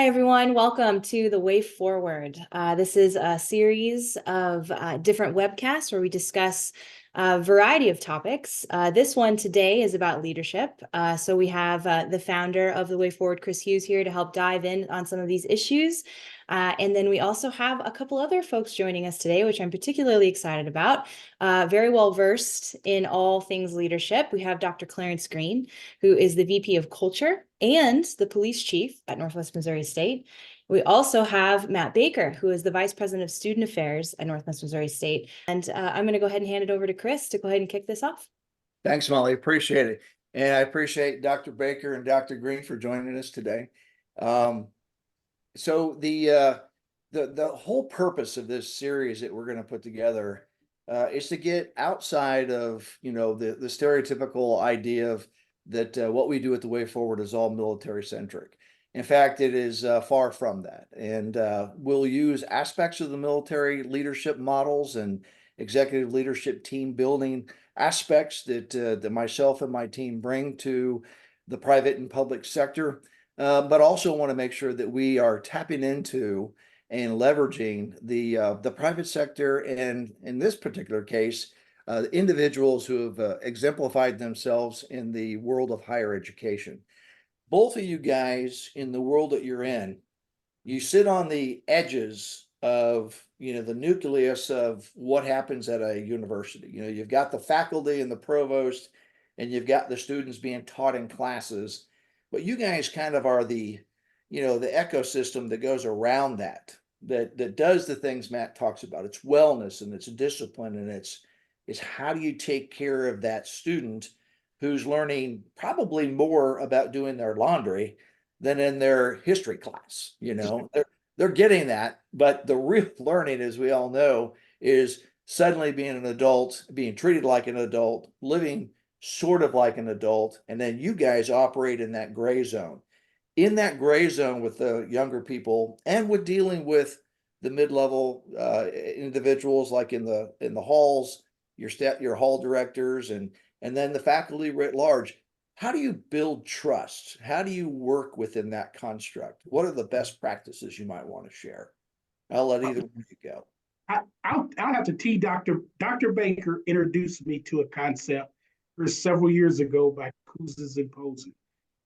Hi, everyone. Welcome to The Way Forward. This is a series of different webcasts where we discuss a variety of topics. This one today is about leadership. So we have the founder of The Way Forward, Chris Hughes, here to help dive in on some of these issues. And then we also have a couple other folks joining us today, which I'm particularly excited about. Very well versed in all things leadership. We have Dr. Clarence Green, who is the VP of Culture and the police chief at Northwest Missouri State. We also have Matt Baker, who is the Vice President of Student Affairs at Northwest Missouri State. And I'm going to go ahead and hand it over to Chris to go ahead and kick this off. Thanks, Molly. Appreciate it. And I appreciate Dr. Baker and Dr. Green for joining us today. So the whole purpose of this series that we're going to put together is to get outside of the stereotypical idea of that what we do at the Way Forward is all military centric. In fact, it is far from that. And we'll use aspects of the military leadership models and executive leadership team building aspects that myself and my team bring to the private and public sector, but also want to make sure that we are tapping into and leveraging the private sector, and in this particular case, individuals who have exemplified themselves in the world of higher education. Both of you guys, in the world that you're in, you sit on the edges of the nucleus of what happens at a university. You've got the faculty and the provost, and you've got the students being taught in classes, but you guys kind of are the ecosystem that goes around that does the things Matt talks about. It's wellness and it's discipline, and it's how do you take care of that student who's learning probably more about doing their laundry than in their history class. They're getting that, but the real learning, as we all know, is suddenly being an adult, being treated like an adult, living sort of like an adult, and then you guys operate in that gray zone. In that gray zone with the younger people and with dealing with the mid-level individuals, like in the halls, your hall directors, and then the faculty writ large. How do you build trust? How do you work within that construct? What are the best practices you might want to share? I'll let either one of you go. I'll have to tee Dr. Baker introduced me to a concept several years ago by Kouzes and Posen.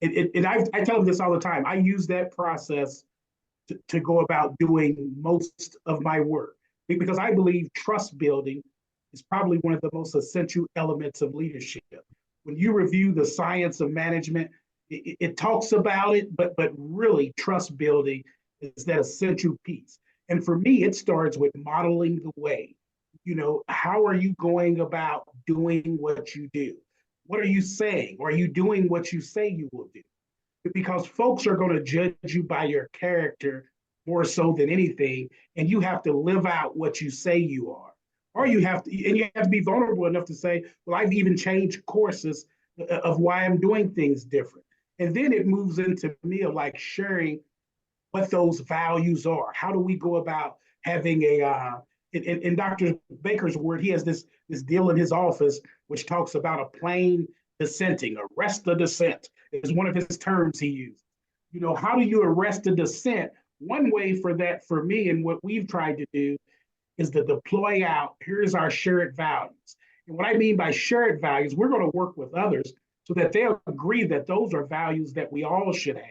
And I tell them this all the time. I use that process to go about doing most of my work, because I believe trust building is probably one of the most essential elements of leadership. When you review the science of management, it talks about it, but really trust building is that essential piece. And for me, it starts with modeling the way. How are you going about doing what you do? What are you saying? Are you doing what you say you will do? Because folks are going to judge you by your character more so than anything, and you have to live out what you say you are. Or you have to be vulnerable enough to say, well, I've even changed courses of why I'm doing things different. And then it moves into me of like sharing what those values are. How do we go about having in Dr. Baker's word, he has this deal in his office, which talks about a plain dissenting. Arrest the dissent is one of his terms he used. How do you arrest a dissent? One way for that, for me, and what we've tried to do, is to deploy out, here's our shared values. And what I mean by shared values, we're going to work with others so that they'll agree that those are values that we all should have.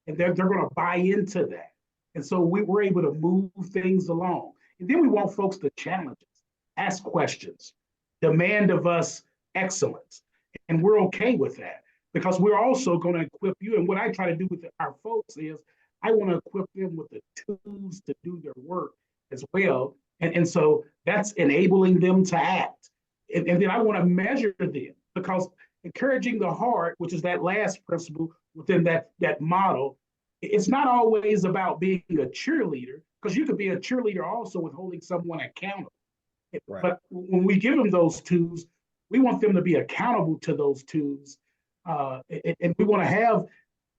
And they're going to buy into that. And so we're able to move things along. And then we want folks to challenge us, ask questions, demand of us excellence. And we're okay with that, because we're also going to equip you. And what I try to do with our folks is I want to equip them with the tools to do their work as well. And so that's enabling them to act. And then I want to measure them, because encouraging the heart, which is that last principle within that model, it's not always about being a cheerleader, because you could be a cheerleader also with holding someone accountable. Right. But when we give them those tools, we want them to be accountable to those tools. And we want to have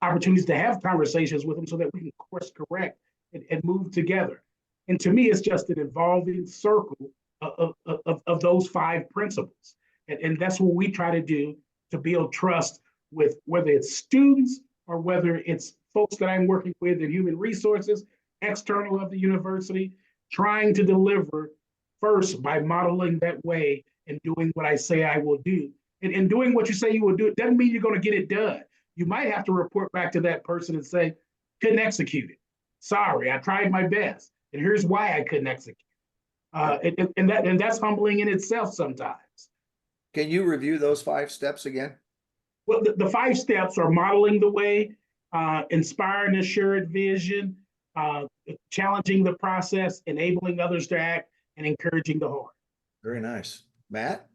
opportunities to have conversations with them so that we can course correct and move together. And to me, it's just an evolving circle of those 5 principles. And that's what we try to do to build trust with, whether it's students or whether it's folks that I'm working with in human resources, external of the university, trying to deliver first by modeling that way and doing what I say I will do. And doing what you say you will do, it doesn't mean you're going to get it done. You might have to report back to that person and say, couldn't execute it. Sorry, I tried my best. And here's why I couldn't execute. And that's humbling in itself sometimes. Can you review those 5 steps again? Well, the 5 steps are modeling the way, inspiring assured vision, challenging the process, enabling others to act, and encouraging the heart. Very nice. Matt?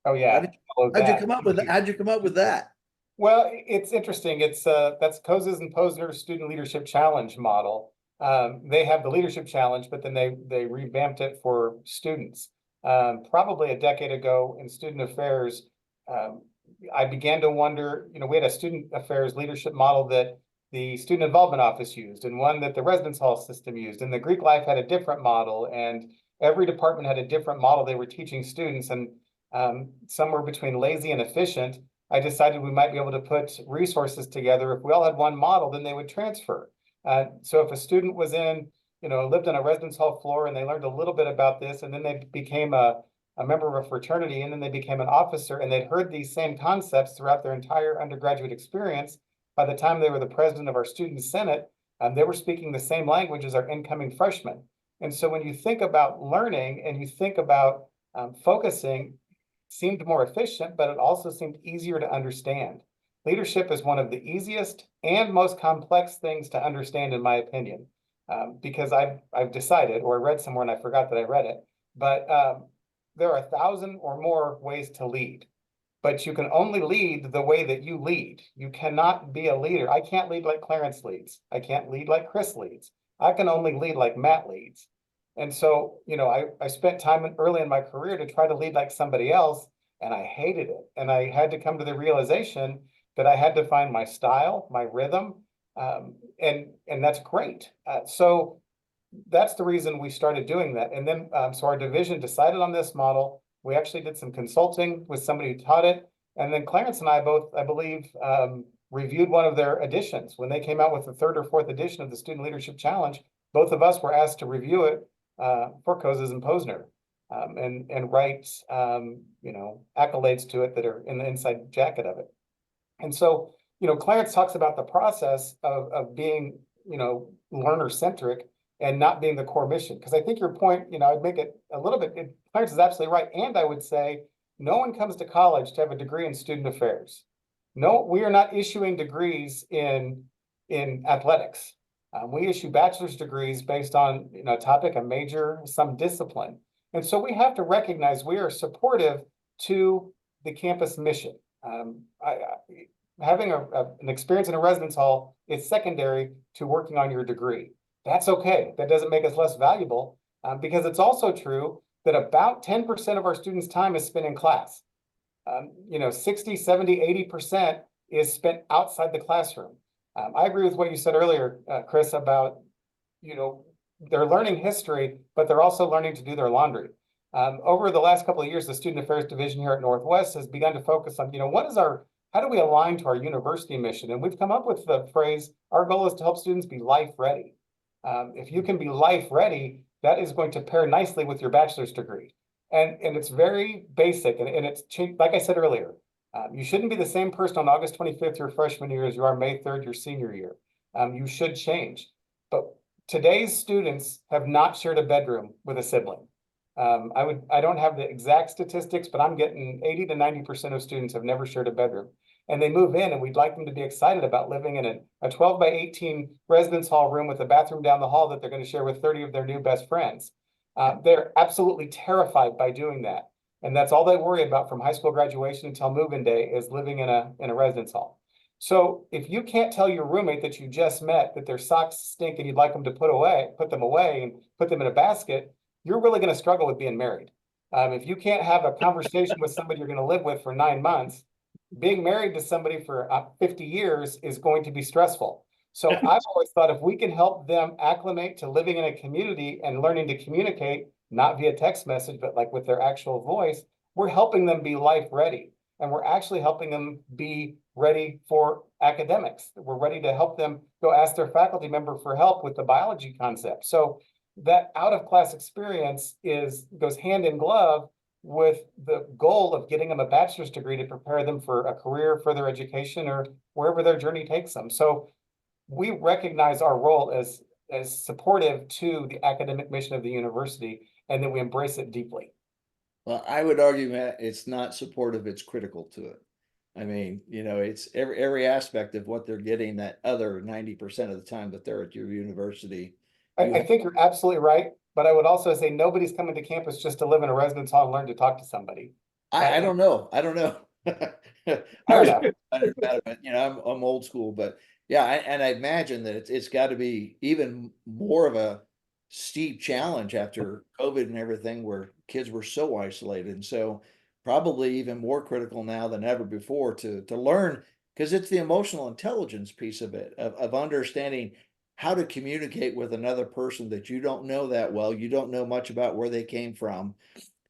Oh yeah. How'd you come up with that? How'd you come up with that? Well, it's interesting. It's that's Kozes and Posner's Student Leadership Challenge model. They have the leadership challenge, but then they revamped it for students. Probably a decade ago in student affairs, I began to wonder, we had a student affairs leadership model that the Student Involvement Office used, and one that the Residence Hall system used, and the Greek Life had a different model, and every department had a different model they were teaching students. And somewhere between lazy and efficient, I decided we might be able to put resources together. If we all had one model, then they would transfer. So if a student was lived on a residence hall floor and they learned a little bit about this, and then they became a member of a fraternity, and then they became an officer, and they'd heard these same concepts throughout their entire undergraduate experience, by the time they were the president of our student senate, they were speaking the same language as our incoming freshmen. And so when you think about learning and you think about focusing, seemed more efficient, but it also seemed easier to understand. Leadership is one of the easiest and most complex things to understand, in my opinion, because I've decided, or I read somewhere and I forgot that I read it, but there are 1,000 or more ways to lead, but you can only lead the way that you lead. You cannot be a leader. I can't lead like Clarence leads. I can't lead like Chris leads. I can only lead like Matt leads. And so, I spent time early in my career to try to lead like somebody else, and I hated it. And I had to come to the realization that I had to find my style, my rhythm, and that's great. So that's the reason we started doing that. And then, so our division decided on this model. We actually did some consulting with somebody who taught it. And then Clarence and I both, I believe, reviewed one of their editions. When they came out with the 3rd or 4th edition of the Student Leadership Challenge, both of us were asked to review it for Kozes and Posner, and write, accolades to it that are in the inside jacket of it. And so, Clarence talks about the process of being, learner-centric and not being the core mission. Because I think your point, I'd make it a little bit, Clarence is absolutely right. And I would say, no one comes to college to have a degree in student affairs. No, we are not issuing degrees in athletics. We issue bachelor's degrees based on a topic, a major, some discipline. And so we have to recognize we are supportive to the campus mission. Having an experience in a residence hall is secondary to working on your degree. That's okay. That doesn't make us less valuable, because it's also true that about 10% of our students' time is spent in class. 60, 70, 80% is spent outside the classroom. I agree with what you said earlier, Chris, about, they're learning history, but they're also learning to do their laundry. Over the last couple of years, the Student Affairs Division here at Northwest has begun to focus on, how do we align to our university mission? And we've come up with the phrase, our goal is to help students be life ready. If you can be life ready, that is going to pair nicely with your bachelor's degree. And it's very basic, and it's, like I said earlier, you shouldn't be the same person on August 25th, your freshman year, as you are May 3rd, your senior year. You should change. But today's students have not shared a bedroom with a sibling. I don't have the exact statistics, but I'm getting 80 to 90% of students have never shared a bedroom. And they move in, and we'd like them to be excited about living in a 12 by 18 residence hall room with a bathroom down the hall that they're going to share with 30 of their new best friends. They're absolutely terrified by doing that. And that's all they worry about from high school graduation until move-in day, is living in a residence hall. So if you can't tell your roommate that you just met that their socks stink and you'd like them to put them away and put them in a basket, you're really going to struggle with being married. If you can't have a conversation with somebody you're going to live with for 9 months, being married to somebody for 50 years is going to be stressful. So I've always thought if we can help them acclimate to living in a community and learning to communicate, not via text message, but like with their actual voice, we're helping them be life ready. and we're actually helping them be ready for academics. We're ready to help them go ask their faculty member for help with the biology concept. So that out-of-class experience goes hand in glove with the goal of getting them a bachelor's degree to prepare them for a career, further education, or wherever their journey takes them. So we recognize our role as supportive to the academic mission of the university, and then we embrace it deeply. Well, I would argue, Matt, it's not supportive, it's critical to it. I mean, it's every aspect of what they're getting that other 90% of the time that they're at your university. I think you're absolutely right, but I would also say nobody's coming to campus just to live in a residence hall and learn to talk to somebody. I don't know. I don't know. Fair enough. I'm old school, but yeah, and I imagine that it's got to be even more of a steep challenge after COVID and everything, where kids were so isolated, and so probably even more critical now than ever before to learn, because it's the emotional intelligence piece of it, of understanding how to communicate with another person that you don't know that well, you don't know much about where they came from,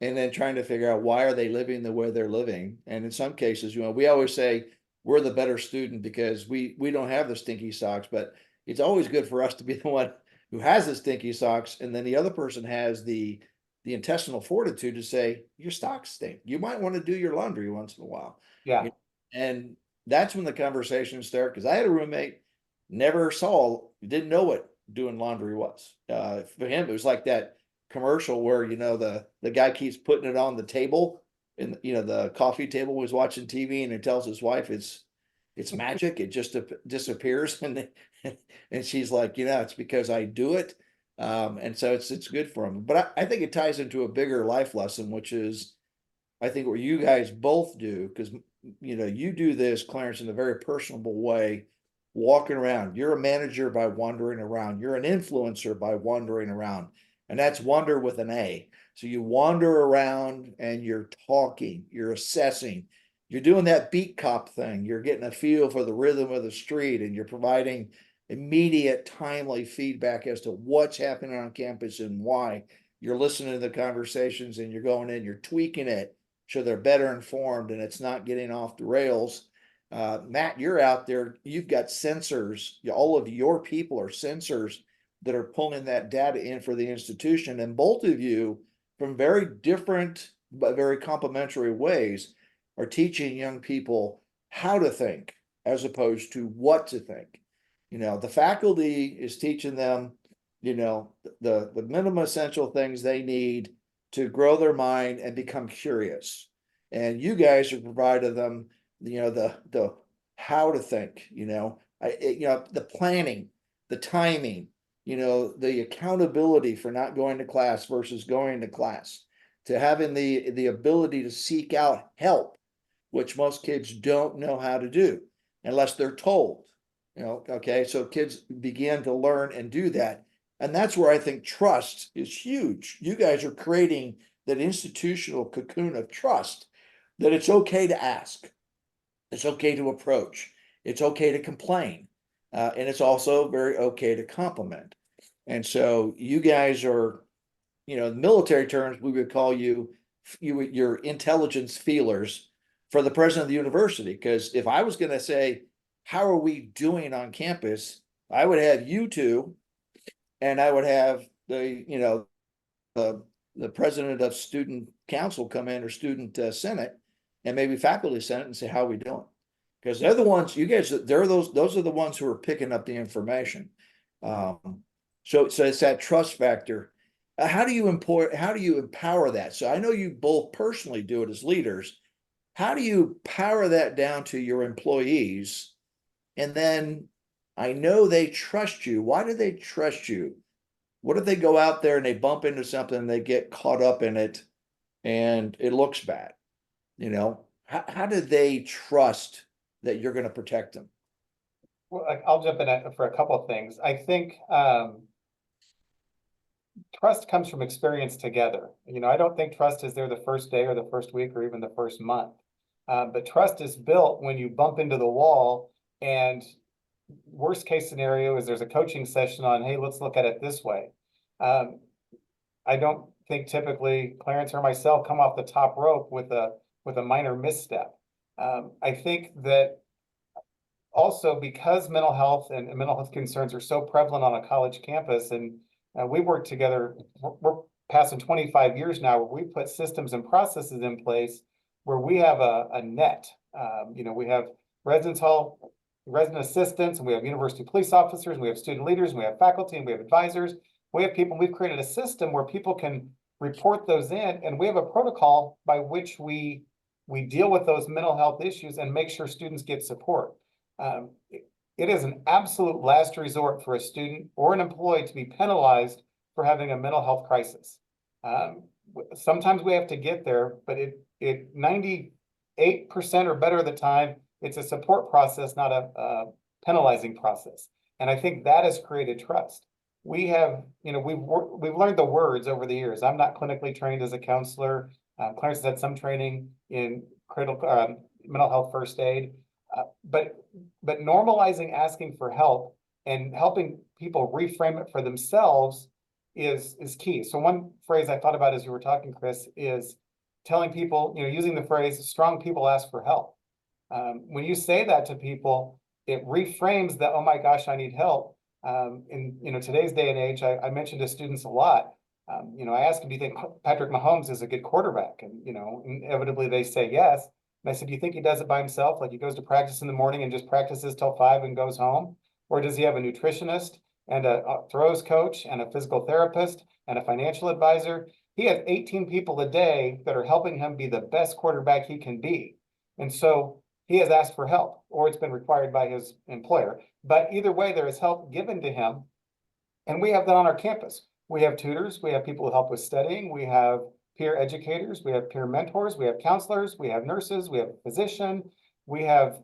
and then trying to figure out why are they living the way they're living. And in some cases, we always say we're the better student because we don't have the stinky socks, but it's always good for us to be the one who has the stinky socks, and then the other person has the intestinal fortitude to say your socks stink, you might want to do your laundry once in a while. Yeah. And that's when the conversations start, because I had a roommate, didn't know what doing laundry was. For him, it was like that commercial where the guy keeps putting it on the table, and the coffee table, was watching TV, and he tells his wife it's magic, it just disappears, and she's like, it's because I do it. And so it's good for him. But I think it ties into a bigger life lesson, which is, I think, what you guys both do, because you do this, Clarence, in a very personable way, walking around. You're a manager by wandering around. You're an influencer by wandering around. And that's wander with an A. So you wander around and you're talking, you're assessing, you're doing that beat cop thing. You're getting a feel for the rhythm of the street, and you're providing immediate, timely feedback as to what's happening on campus and why. You're listening to the conversations, and you're going in, you're tweaking it so they're better informed and it's not getting off the rails. Matt, you're out there, you've got sensors, all of your people are sensors that are pulling that data in for the institution. And both of you, from very different but very complementary ways, are teaching young people how to think as opposed to what to think. The faculty is teaching them, the minimum essential things they need to grow their mind and become curious. And you guys are providing them, the how to think, the planning, the timing, the accountability for not going to class versus going to class, to having the ability to seek out help, which most kids don't know how to do unless they're told. Okay, so kids begin to learn and do that. And that's where I think trust is huge. You guys are creating that institutional cocoon of trust, that it's okay to ask, it's okay to approach, it's okay to complain, and it's also very okay to compliment. And so you guys are, in military terms, we would call your intelligence feelers for the president of the university. Because if I was going to say, how are we doing on campus, I would have you two, and I would have the president of student council come in, or student senate, and maybe faculty senate, and say, how are we doing? Because they're the ones, you guys, those are the ones who are picking up the information. So it's that trust factor. How do you empower that? So I know you both personally do it as leaders. How do you power that down to your employees? And then I know they trust you. Why do they trust you? What if they go out there and they bump into something and they get caught up in it and it looks bad? How do they trust that you're going to protect them? Well, I'll jump in for a couple of things. I think trust comes from experience together. I don't think trust is there the first day or the first week or even the first month. But trust is built when you bump into the wall, and worst case scenario is there's a coaching session on, hey, let's look at it this way. I don't think typically Clarence or myself come off the top rope with a minor misstep. I think that also because mental health and mental health concerns are so prevalent on a college campus, and we work together, we're passing 25 years now where we put systems and processes in place where we have a net. We have residence hall, resident assistants, and we have university police officers, and we have student leaders, and we have faculty, and we have advisors. We have people, we've created a system where people can report those in, and we have a protocol by which we deal with those mental health issues and make sure students get support. It is an absolute last resort for a student or an employee to be penalized for having a mental health crisis. Sometimes we have to get there, but it 98% or better of the time, it's a support process, not a penalizing process. And I think that has created trust. We have, we've learned the words over the years. I'm not clinically trained as a counselor. Clarence has had some training in critical mental health first aid, but normalizing asking for help and helping people reframe it for themselves is key. So one phrase I thought about as you were talking, Chris, is telling people, using the phrase "strong people ask for help." When you say that to people, it reframes that, oh my gosh, I need help. In today's day and age, I mentioned to students a lot. I asked them, do you think Patrick Mahomes is a good quarterback? And inevitably they say yes. And I said, do you think he does it by himself? Like he goes to practice in the morning and just practices till 5 and goes home? Or does he have a nutritionist and a throws coach and a physical therapist and a financial advisor? He has 18 people a day that are helping him be the best quarterback he can be. And so he has asked for help, or it's been required by his employer. But either way, there is help given to him. And we have that on our campus. We have tutors, we have people who help with studying, we have peer educators, we have peer mentors, we have counselors, we have nurses, we have a physician, we have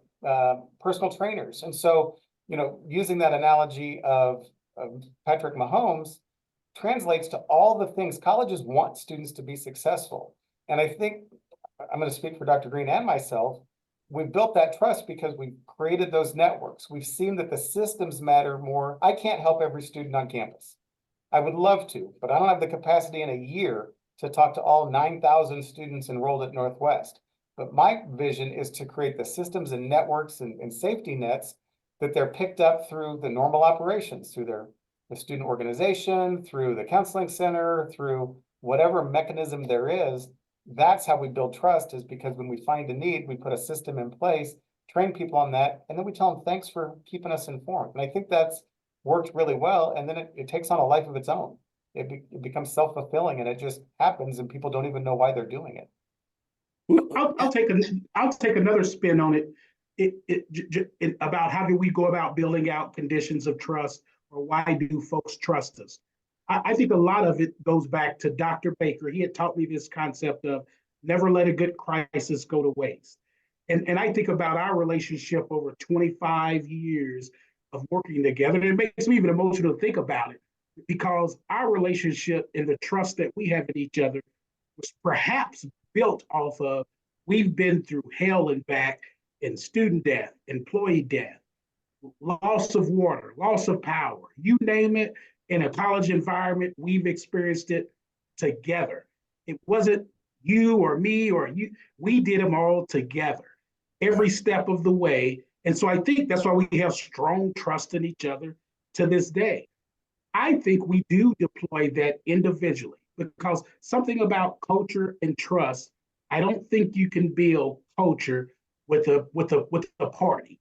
personal trainers. And so, using that analogy of Patrick Mahomes translates to all the things colleges want students to be successful. And I think, I'm going to speak for Dr. Green and myself, we've built that trust because we've created those networks. We've seen that the systems matter more. I can't help every student on campus. I would love to, but I don't have the capacity in a year to talk to all 9,000 students enrolled at Northwest. But my vision is to create the systems and networks and safety nets that they're picked up through the normal operations, through the student organization, through the counseling center, through whatever mechanism there is. That's how we build trust, is because when we find a need, we put a system in place, train people on that, and then we tell them, thanks for keeping us informed. And I think that's worked really well. And then it takes on a life of its own. It becomes self-fulfilling, and it just happens, and people don't even know why they're doing it. I'll take another spin on it about how do we go about building out conditions of trust, or why do folks trust us? I think a lot of it goes back to Dr. Baker. He had taught me this concept of never let a good crisis go to waste. And I think about our relationship over 25 years of working together. And it makes me even emotional to think about it, because our relationship and the trust that we have in each other was perhaps built off of, we've been through hell and back in student death, employee death, loss of water, loss of power, you name it. In a college environment, we've experienced it together. It wasn't you or me or you, we did them all together, every step of the way. And so I think that's why we have strong trust in each other to this day. I think we do deploy that individually, because something about culture and trust, I don't think you can build culture with a party.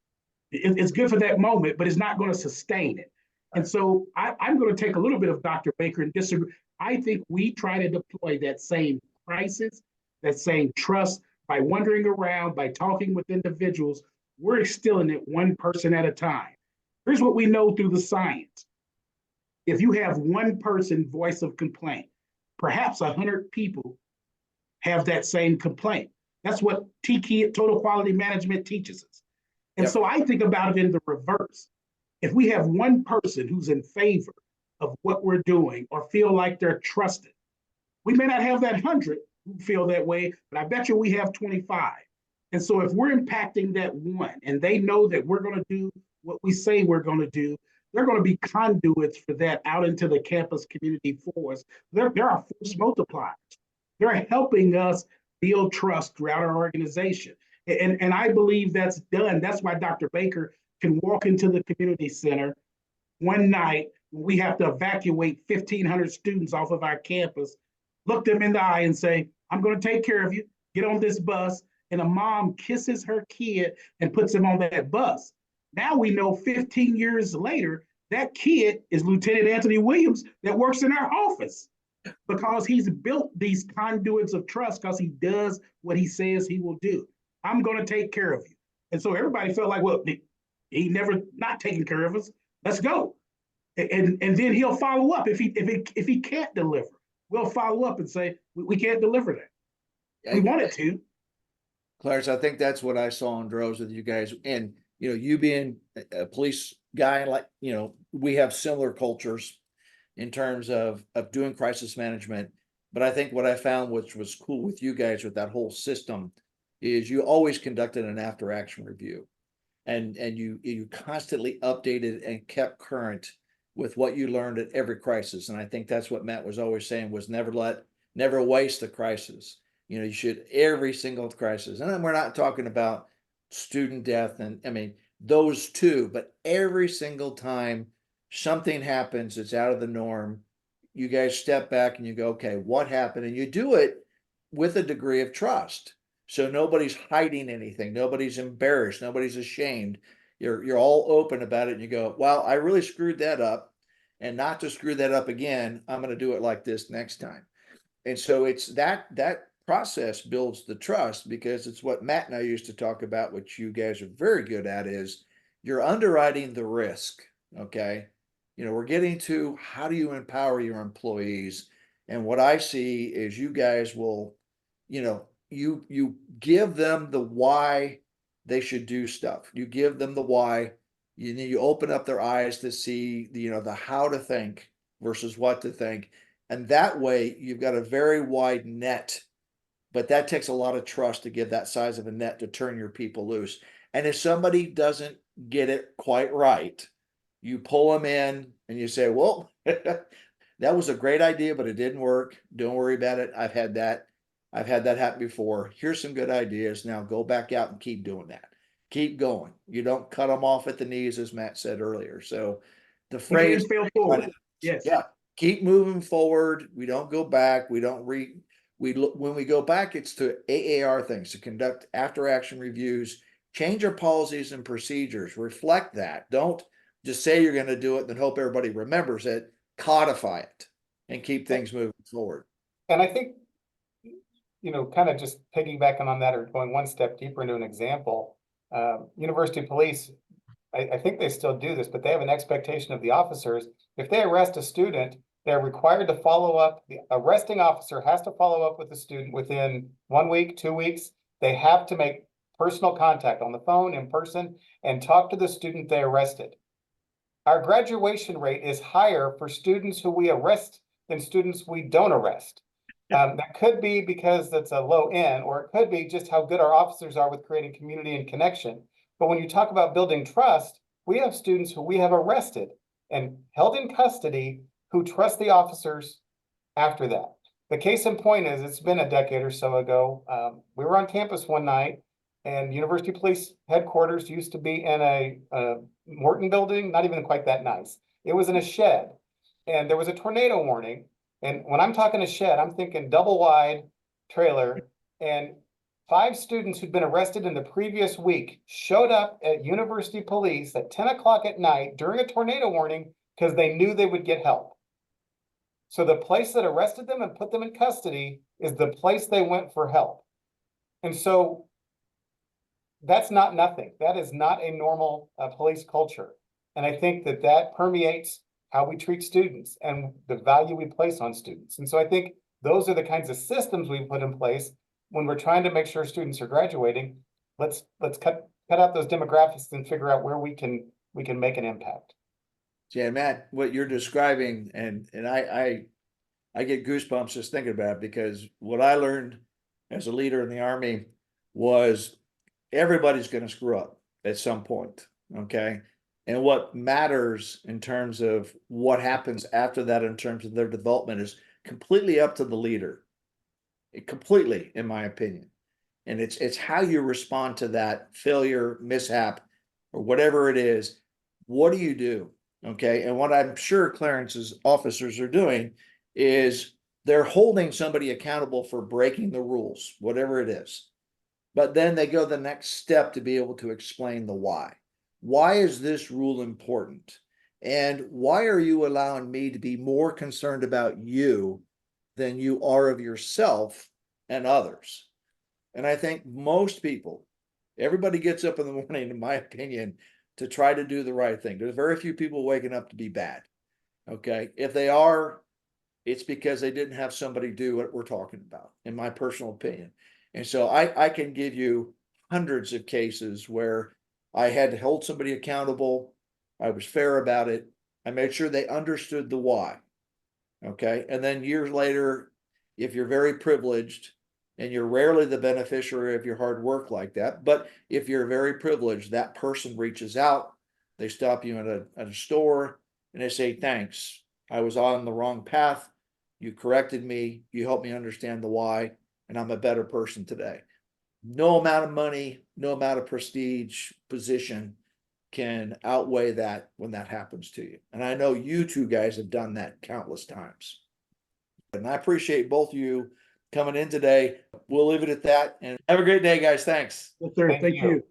It's good for that moment, but it's not going to sustain it. And so I'm going to take a little bit of Dr. Baker and disagree. I think we try to deploy that same crisis, that same trust by wandering around, by talking with individuals. We're instilling it one person at a time. Here's what we know through the science. If you have one person voice of complaint, perhaps 100 people have that same complaint. That's what total quality management teaches us. And Yep. so I think about it in the reverse. If we have one person who's in favor of what we're doing or feel like they're trusted, we may not have that 100 who feel that way, but I bet you we have 25. And so if we're impacting that one and they know that we're going to do what we say we're going to do, they're going to be conduits for that out into the campus community for us. They're our force multipliers. They're helping us build trust throughout our organization. And I believe that's done. That's why Dr. Baker can walk into the community center one night when we have to evacuate 1,500 students off of our campus, look them in the eye and say, I'm going to take care of you. Get on this bus. And a mom kisses her kid and puts him on that bus. Now we know 15 years later, that kid is Lieutenant Anthony Williams that works in our office because he's built these conduits of trust because he does what he says he will do. I'm going to take care of you. And so everybody felt like, well, he never not taking care of us. Let's go. And then he'll follow up if he can't deliver. We'll follow up and say, we can't deliver that. We wanted to. Clarence, I think that's what I saw in droves with you guys. And, you know, you being a police guy, like, you know, we have similar cultures in terms of doing crisis management. But I think what I found, which was cool with you guys with that whole system, is you always conducted an after action review. And you constantly updated and kept current with what you learned at every crisis. And I think that's what Matt was always saying, was never waste a crisis. You know, you should every single crisis. And then we're not talking about student death and I mean, those two, but every single time something happens that's out of the norm, you guys step back and you go, okay, what happened? And you do it with a degree of trust. So nobody's hiding anything. Nobody's embarrassed. Nobody's ashamed. You're all open about it. And you go, well, I really screwed that up, and not to screw that up again, I'm going to do it like this next time. And so it's that process builds the trust, because it's what Matt and I used to talk about, which you guys are very good at, is you're underwriting the risk. Okay. You know, we're getting to how do you empower your employees? And what I see is you guys will, you know, you give them the why they should do stuff. You give them the why. You open up their eyes to see the, you know, the how to think versus what to think. And that way you've got a very wide net, but that takes a lot of trust to give that size of a net to turn your people loose. And if somebody doesn't get it quite right, you pull them in and you say, well, that was a great idea, but it didn't work. Don't worry about it. I've had that happen before. Here's some good ideas. Now go back out and keep doing that. Keep going. You don't cut them off at the knees, as Matt said earlier. So the phrase, fail forward. Yes. yeah, keep moving forward. We don't go back. We don't we look, when we go back, it's to AAR things, to conduct after action reviews, change our policies and procedures, reflect that. Don't just say you're going to do it and then hope everybody remembers it. Codify it and keep things moving forward. And I think, you know, kind of just piggybacking on that or going one step deeper into an example, University Police, I think they still do this, but they have an expectation of the officers. If they arrest a student, they're required to follow up. The arresting officer has to follow up with the student within 1 week, 2 weeks. They have to make personal contact on the phone, in person, and talk to the student they arrested. Our graduation rate is higher for students who we arrest than students we don't arrest. That could be because that's a low end, or it could be just how good our officers are with creating community and connection. But when you talk about building trust, we have students who we have arrested and held in custody who trust the officers after that. The case in point is, it's been a decade or so ago. We were on campus one night, and University Police headquarters used to be in a Morton building, not even quite that nice. It was in a shed, and there was a tornado warning. And when I'm talking a shed, I'm thinking double wide trailer, and 5 students who'd been arrested in the previous week showed up at University Police at 10 o'clock at night during a tornado warning because they knew they would get help. So the place that arrested them and put them in custody is the place they went for help. And so that's not nothing. That is not a normal police culture. And I think that that permeates how we treat students and the value we place on students. And so I think those are the kinds of systems we put in place when we're trying to make sure students are graduating. Let's cut out those demographics and figure out where we can make an impact. Yeah, Matt, what you're describing, and I get goosebumps just thinking about it, because what I learned as a leader in the Army was everybody's going to screw up at some point. Okay. And what matters in terms of what happens after that, in terms of their development, is completely up to the leader. Completely, in my opinion. And it's how you respond to that failure, mishap, or whatever it is. What do you do? Okay. And what I'm sure Clarence's officers are doing is they're holding somebody accountable for breaking the rules, whatever it is. But then they go the next step to be able to explain the why. Why is this rule important? And why are you allowing me to be more concerned about you than you are of yourself and others? And I think most people, everybody gets up in the morning, in my opinion, to try to do the right thing. There's very few people waking up to be bad. Okay. If they are, it's because they didn't have somebody do what we're talking about, in my personal opinion. And so I can give you hundreds of cases where I had to hold somebody accountable. I was fair about it. I made sure they understood the why. Okay. And then years later, if you're very privileged, and you're rarely the beneficiary of your hard work like that, but if you're very privileged, that person reaches out, they stop you at a store, and they say, thanks, I was on the wrong path. You corrected me. You helped me understand the why, and I'm a better person today. No amount of money, no amount of prestige, position can outweigh that when that happens to you. And I know you two guys have done that countless times. And I appreciate both of you coming in today. We'll leave it at that, and have a great day, guys. Thanks. Yes, sir. Thank Thank you. you.